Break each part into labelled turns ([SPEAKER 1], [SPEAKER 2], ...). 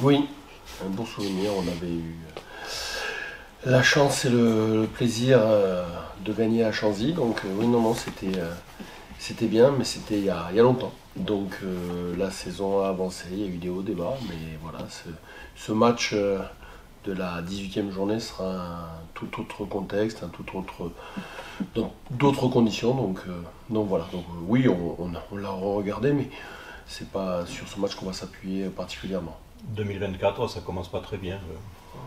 [SPEAKER 1] Oui, un bon souvenir. On avait eu la chance et le plaisir de gagner à Chanzy. Donc oui, non, non, c'était bien, mais c'était il y a longtemps. Donc la saison a avancé, il y a eu des hauts, des bas, mais voilà, ce match de la 18e journée sera un tout autre contexte, un tout autre, dans d'autres conditions. Donc voilà, donc oui, on l'a regardé, mais c'est pas sur ce match qu'on va s'appuyer particulièrement.
[SPEAKER 2] 2024, ça commence pas très bien.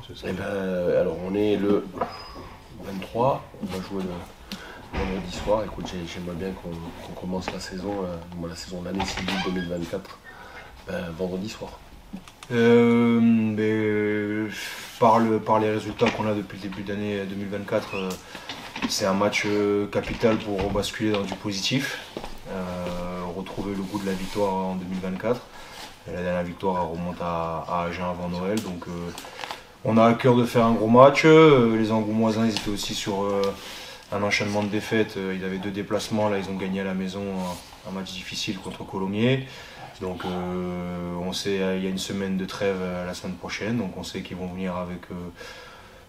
[SPEAKER 2] C'est ça.
[SPEAKER 1] Eh ben, alors on est le 23, on va jouer le vendredi soir. Écoute, j'aimerais bien qu'on commence la saison, la saison de l'année civile 2024, vendredi soir.
[SPEAKER 3] Mais par les résultats qu'on a depuis le début d'année 2024, c'est un match capital pour basculer dans du positif, retrouver le goût de la victoire en 2024. Et la dernière victoire elle remonte à Agen avant Noël, donc on a à cœur de faire un gros match. Les Angoumoisins ils étaient aussi sur un enchaînement de défaites, ils avaient 2 déplacements, là ils ont gagné à la maison un match difficile contre Colomiers. Donc on sait il y a une semaine de trêve la semaine prochaine, donc on sait qu'ils vont venir avec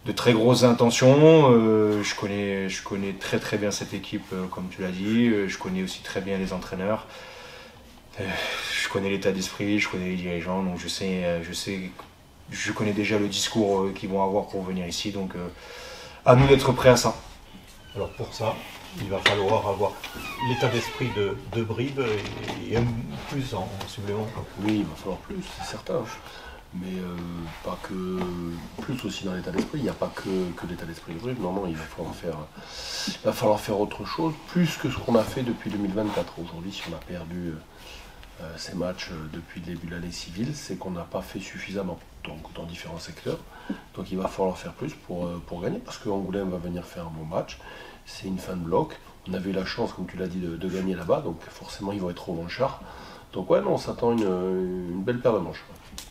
[SPEAKER 3] de très grosses intentions. Je connais très très bien cette équipe, comme tu l'as dit. Je connais aussi très bien les entraîneurs. Je connais l'état d'esprit, je connais les dirigeants, donc je connais déjà le discours qu'ils vont avoir pour venir ici. Donc à nous d'être prêts à ça.
[SPEAKER 2] Alors pour ça, il va falloir avoir l'état d'esprit de Brive et un plus en supplément.
[SPEAKER 1] Oui, il va falloir plus, c'est certain. Mais pas que. Plus aussi dans l'état d'esprit. Il n'y a pas que l'état d'esprit de Brive. Non, non, il va falloir faire autre chose, plus que ce qu'on a fait depuis 2024. Aujourd'hui, si on a perdu ces matchs depuis le début de l'année civile, c'est qu'on n'a pas fait suffisamment. Donc dans différents secteurs. Donc il va falloir faire plus pour gagner, parce qu'Angoulême va venir faire un bon match. C'est une fin de bloc. On avait eu la chance, comme tu l'as dit, de gagner là-bas, donc forcément ils vont être revanchards. Donc ouais, non, on s'attend une belle paire de manches.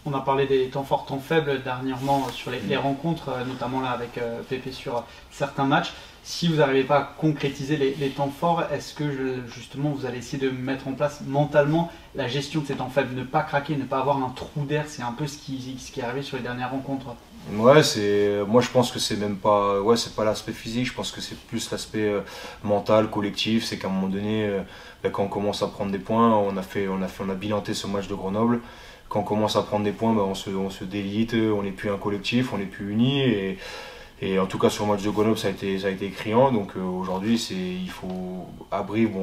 [SPEAKER 4] On a parlé des temps forts, temps faibles dernièrement sur les rencontres, notamment là avec Pépé sur certains matchs. Si vous n'arrivez pas à concrétiser les temps forts, est-ce que justement vous allez essayer de mettre en place mentalement la gestion de ces temps faibles, ne pas craquer, ne pas avoir un trou d'air? C'est un peu ce qui est arrivé sur les dernières rencontres.
[SPEAKER 3] Ouais, moi je pense que c'est même pas, c'est pas l'aspect physique, je pense que c'est plus l'aspect mental, collectif. C'est qu'à un moment donné, quand on commence à prendre des points, on a bilanté ce match de Grenoble. Quand on commence à prendre des points, on se délite, on n'est plus un collectif, on n'est plus unis. Et en tout cas sur le match de Grenoble, ça a été criant. Donc aujourd'hui, il faut à Brive,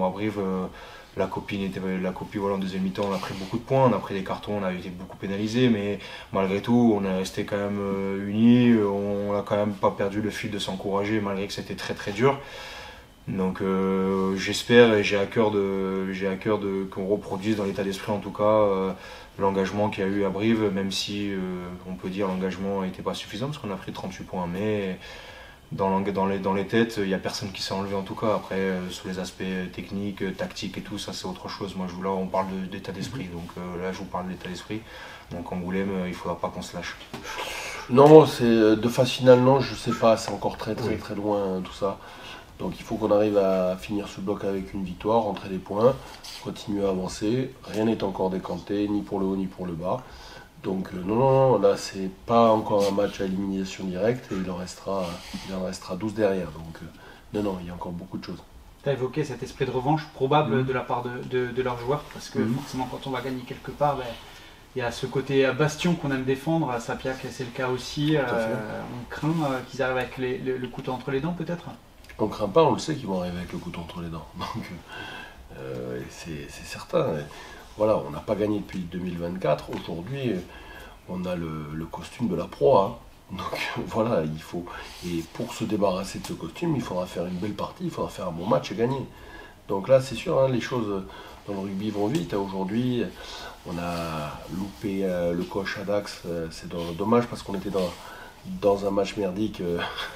[SPEAKER 3] la copie voilà, en deuxième mi-temps, on a pris beaucoup de points, on a pris des cartons, on a été beaucoup pénalisé, mais malgré tout, on est resté quand même unis, on n'a quand même pas perdu le fil de s'encourager malgré que c'était très très dur. Donc j'espère et j'ai à cœur qu'on reproduise dans l'état d'esprit en tout cas l'engagement qu'il y a eu à Brive, même si on peut dire l'engagement n'était pas suffisant parce qu'on a pris 38 points, mais dans les têtes, il n'y a personne qui s'est enlevé en tout cas. Après, sur les aspects techniques, tactiques et tout, ça c'est autre chose. Moi, là, on parle d'état d'esprit, donc là, je vous parle d'état d'esprit. Donc Angoulême, il ne faudra pas qu'on se lâche.
[SPEAKER 1] Non, c'est de phase finale, non, je sais pas, c'est encore très très très loin tout ça. Donc il faut qu'on arrive à finir ce bloc avec une victoire, rentrer des points, continuer à avancer. Rien n'est encore décanté, ni pour le haut ni pour le bas. Donc non, là c'est pas encore un match à élimination directe et il en restera 12 derrière. Donc non, il y a encore beaucoup de choses.
[SPEAKER 4] Tu as évoqué cet esprit de revanche probable de la part de leurs joueurs, parce que forcément quand on va gagner quelque part, il y a ce côté bastion qu'on aime défendre. À Sapiac c'est le cas aussi. On craint qu'ils arrivent avec le couteau entre les dents peut-être.
[SPEAKER 1] On craint pas, on le sait qu'ils vont arriver avec le couteau entre les dents. Donc c'est certain. Voilà, on n'a pas gagné depuis 2024. Aujourd'hui, on a le costume de la proie. Donc voilà, il faut. Et pour se débarrasser de ce costume, il faudra faire une belle partie, il faudra faire un bon match et gagner. Donc là, c'est sûr, les choses dans le rugby vont vite. Aujourd'hui, on a loupé le coach à Dax. C'est dommage parce qu'on était dans un match merdique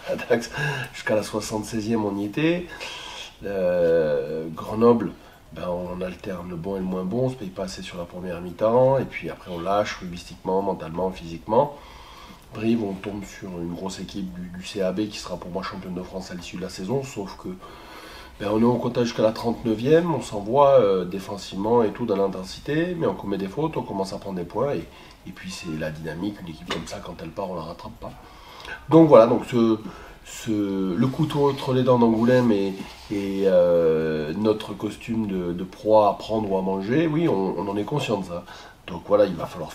[SPEAKER 1] à Dax. Jusqu'à la 76e, on y était. Grenoble. On alterne le bon et le moins bon, on se paye pas assez sur la première mi-temps, et puis après on lâche rugbyistiquement, mentalement, physiquement. Brive, on tombe sur une grosse équipe du CAB qui sera pour moi championne de France à l'issue de la saison, sauf que Ben, on est en contact jusqu'à la 39e, on s'envoie défensivement et tout dans l'intensité, mais on commet des fautes, on commence à prendre des points, et puis c'est la dynamique, une équipe comme ça, quand elle part, on la rattrape pas. Donc voilà, donc le couteau entre les dents d'Angoulême et notre costume de proie à prendre ou à manger, oui, on en est conscient de ça. Donc voilà, il va falloir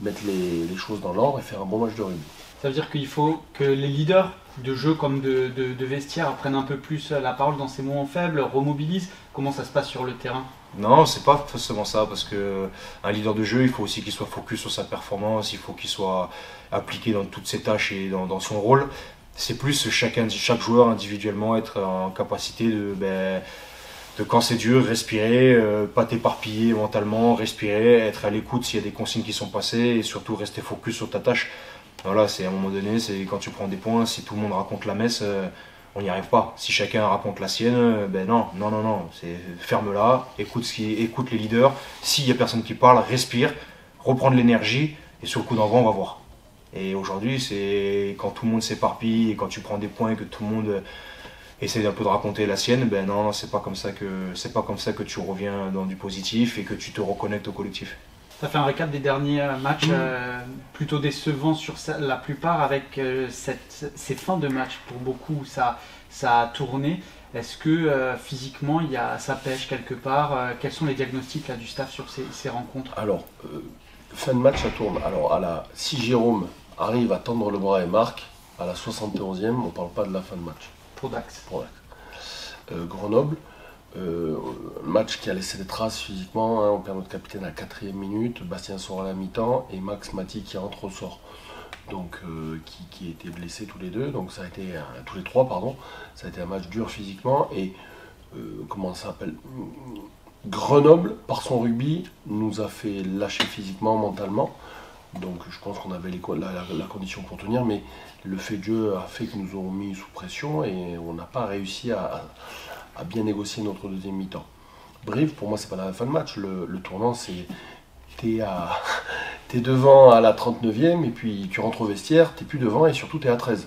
[SPEAKER 1] mettre les choses dans l'ordre et faire un bon match de rugby.
[SPEAKER 4] Ça veut dire qu'il faut que les leaders de jeu comme de vestiaire prennent un peu plus la parole dans ces moments faibles, remobilisent. Comment ça se passe sur le terrain?
[SPEAKER 3] Non, c'est pas forcément ça, parce que un leader de jeu, il faut aussi qu'il soit focus sur sa performance, il faut qu'il soit appliqué dans toutes ses tâches et dans son rôle. C'est plus chaque joueur individuellement être en capacité de quand c'est dur, respirer, pas t'éparpiller mentalement, respirer, être à l'écoute s'il y a des consignes qui sont passées et surtout rester focus sur ta tâche. Voilà, c'est à un moment donné, c'est quand tu prends des points, si tout le monde raconte la messe, on n'y arrive pas. Si chacun raconte la sienne, ben non, c'est ferme-la, écoute les leaders. S'il y a personne qui parle, respire, reprendre l'énergie et sur le coup d'envoi, on va voir. Et aujourd'hui, c'est quand tout le monde s'éparpille et quand tu prends des points et que tout le monde essaie un peu de raconter la sienne, ben non, c'est pas comme ça que tu reviens dans du positif et que tu te reconnectes au collectif.
[SPEAKER 4] Ça fait un récap des derniers matchs plutôt décevants sur la plupart avec ces fins de match. Pour beaucoup, ça a tourné. Est-ce que physiquement, ça pêche quelque part? Quels sont les diagnostics là, du staff sur ces rencontres?
[SPEAKER 1] Alors, fin de match, ça tourne. Alors, si Jérôme arrive à tendre le bras et marque, à la 71e, on ne parle pas de la fin de match.
[SPEAKER 4] Pour Dax.
[SPEAKER 1] Grenoble. Match qui a laissé des traces physiquement, hein, on perd notre capitaine à la 4e minute, Bastien sort à la mi-temps et Max Mati qui entre au sort, donc qui étaient blessés tous les deux, donc ça a été tous les trois pardon, ça a été un match dur physiquement et comment ça s'appelle, Grenoble par son rugby nous a fait lâcher physiquement, mentalement, donc je pense qu'on avait la condition pour tenir, mais le fait de jeu a fait que nous avons mis sous pression et on n'a pas réussi à bien négocier notre deuxième mi-temps. Brive, pour moi, c'est pas la fin de match. Le tournant, c'est t'es devant à la 39e et puis tu rentres au vestiaire, t'es plus devant et surtout t'es à 13.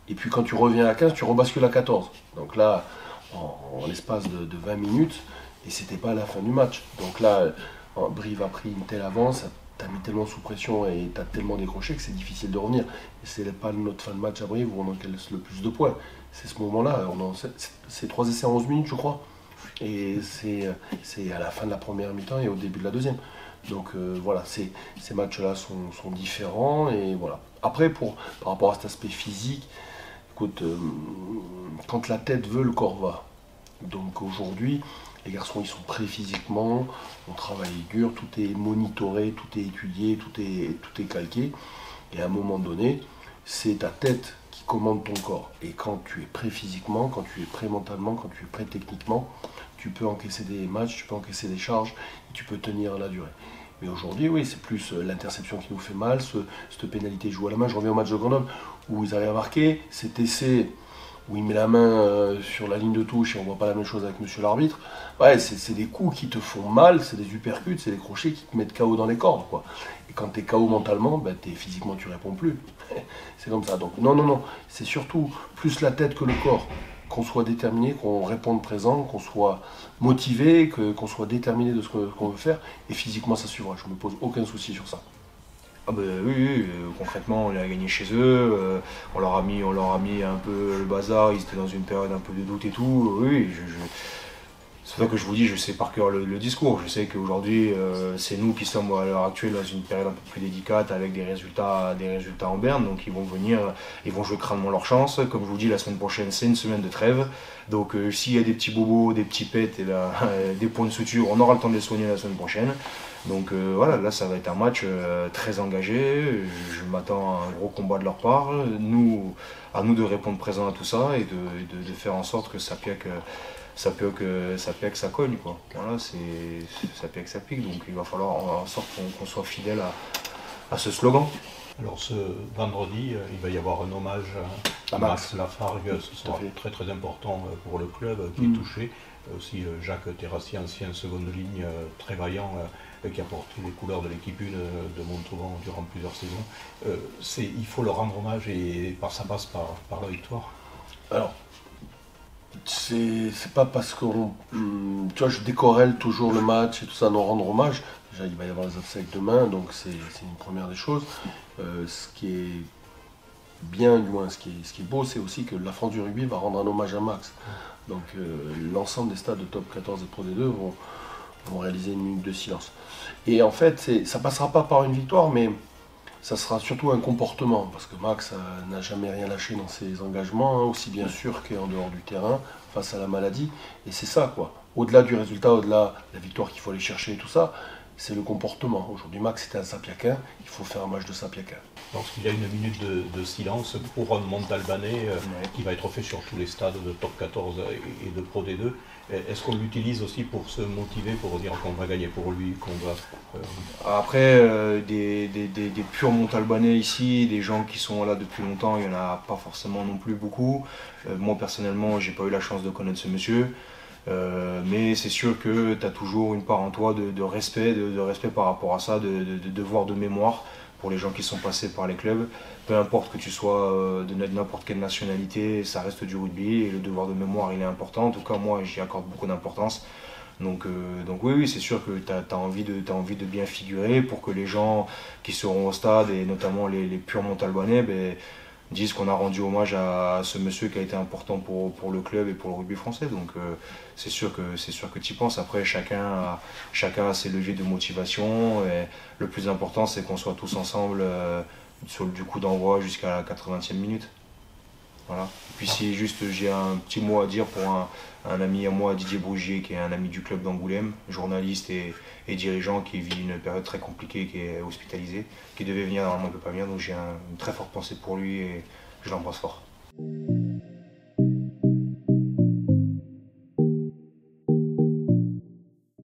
[SPEAKER 1] Et puis quand tu reviens à 15, tu rebascules à 14. Donc là, en l'espace de 20 minutes, et c'était pas la fin du match. Donc là, Brive a pris une telle avance, t'as mis tellement sous pression et t'as tellement décroché que c'est difficile de revenir. Et c'est pas notre fin de match à Brive où on encaisse le plus de points. C'est ce moment-là, c'est 3 essais en 11 minutes je crois, et c'est à la fin de la première mi-temps et au début de la deuxième. Donc voilà, ces matchs-là sont différents, et voilà. Après, par rapport à cet aspect physique, écoute, quand la tête veut, le corps va. Donc aujourd'hui, les garçons ils sont prêts physiquement, on travaille dur, tout est monitoré, tout est étudié, tout est calqué, et à un moment donné, c'est ta tête qui commande ton corps. Et quand tu es prêt physiquement, quand tu es prêt mentalement, quand tu es prêt techniquement, tu peux encaisser des matchs, tu peux encaisser des charges, et tu peux tenir la durée. Mais aujourd'hui, oui, c'est plus l'interception qui nous fait mal, cette pénalité jouée à la main. Je reviens au match de Grenoble, où ils arrivent à marquer, cet essai où il met la main sur la ligne de touche et on voit pas la même chose avec monsieur l'arbitre. Ouais, c'est des coups qui te font mal, c'est des uppercuts, c'est des crochets qui te mettent KO dans les cordes, quoi. Et quand tu es KO mentalement, ben, physiquement tu réponds plus. C'est comme ça. Donc non, c'est surtout plus la tête que le corps. Qu'on soit déterminé, qu'on réponde présent, qu'on soit motivé, qu'on soit déterminé de ce qu'on veut faire. Et physiquement ça suivra, je me pose aucun souci sur ça.
[SPEAKER 3] Ah bah oui, concrètement on les a gagnés chez eux, on leur a mis un peu le bazar, ils étaient dans une période un peu de doute et tout, oui, c'est pour ça que je vous dis, je sais par cœur le discours, je sais qu'aujourd'hui c'est nous qui sommes à l'heure actuelle dans une période un peu plus délicate avec des résultats en berne, donc ils vont venir, ils vont jouer crânement leur chance, comme je vous dis la semaine prochaine c'est une semaine de trêve, donc s'il y a des petits bobos, des petits pets et des points de suture, on aura le temps de les soigner la semaine prochaine. Donc voilà, là ça va être un match très engagé, je m'attends à un gros combat de leur part, à nous de répondre présent à tout ça et de faire en sorte que ça pique, ça cogne, quoi. Voilà, ça pique, ça pique, donc il va falloir en sorte qu'on soit fidèle à ce slogan.
[SPEAKER 2] Alors ce vendredi, il va y avoir un hommage à Max Lafargue, ce sera très très important pour le club qui est touché. Aussi Jacques Terrassi, ancien seconde ligne, très vaillant, qui a porté les couleurs de l'équipe 1 de Montauban durant plusieurs saisons. Il faut leur rendre hommage et ça passe par la victoire.
[SPEAKER 1] Alors, C'est pas parce qu'on. Tu vois, je décorrèle toujours le match et tout ça, non, rendre hommage. Déjà, il va y avoir les obsèques demain, donc c'est une première des choses. Ce qui est bien, du moins, ce qui est beau, c'est aussi que la France du rugby va rendre un hommage à Max. Donc l'ensemble des stades de top 14 et Pro D2 vont réaliser une minute de silence. Et en fait, ça passera pas par une victoire, mais ça sera surtout un comportement, parce que Max n'a jamais rien lâché dans ses engagements, hein, aussi bien sûr qu'en dehors du terrain, face à la maladie. Et c'est ça, quoi. Au-delà du résultat, au-delà de la victoire qu'il faut aller chercher et tout ça, c'est le comportement. Aujourd'hui, Max était à Sapiaquin, il faut faire un match de Sapiaquin.
[SPEAKER 2] Lorsqu'il y a une minute de silence pour un Montalbanais qui va être fait sur tous les stades de top 14 et de Pro D2, est-ce qu'on l'utilise aussi pour se motiver, pour dire qu'on va gagner pour lui, qu'on va...
[SPEAKER 3] Après, des purs Montalbanais ici, des gens qui sont là depuis longtemps, il n'y en a pas forcément non plus beaucoup. Moi personnellement, j'ai pas eu la chance de connaître ce monsieur. Mais c'est sûr que tu as toujours une part en toi de respect, de respect par rapport à ça, de devoir de mémoire pour les gens qui sont passés par les clubs. Peu importe que tu sois de n'importe quelle nationalité, ça reste du rugby et le devoir de mémoire il est important. En tout cas moi j'y accorde beaucoup d'importance. Donc oui, c'est sûr que tu as envie de bien figurer pour que les gens qui seront au stade, et notamment les purs Montalbanais, disent qu'on a rendu hommage à ce monsieur qui a été important pour le club et pour le rugby français. Donc c'est sûr que tu y penses. Après, chacun a ses leviers de motivation. Et le plus important, c'est qu'on soit tous ensemble sur du coup d'envoi jusqu'à la 80e minute. Voilà. Et puis si juste j'ai un petit mot à dire pour un ami à moi, Didier Brugier, qui est un ami du club d'Angoulême, journaliste et dirigeant qui vit une période très compliquée, qui est hospitalisé, qui devait venir, normalement il ne peut pas venir, donc j'ai une très forte pensée pour lui et je l'embrasse fort.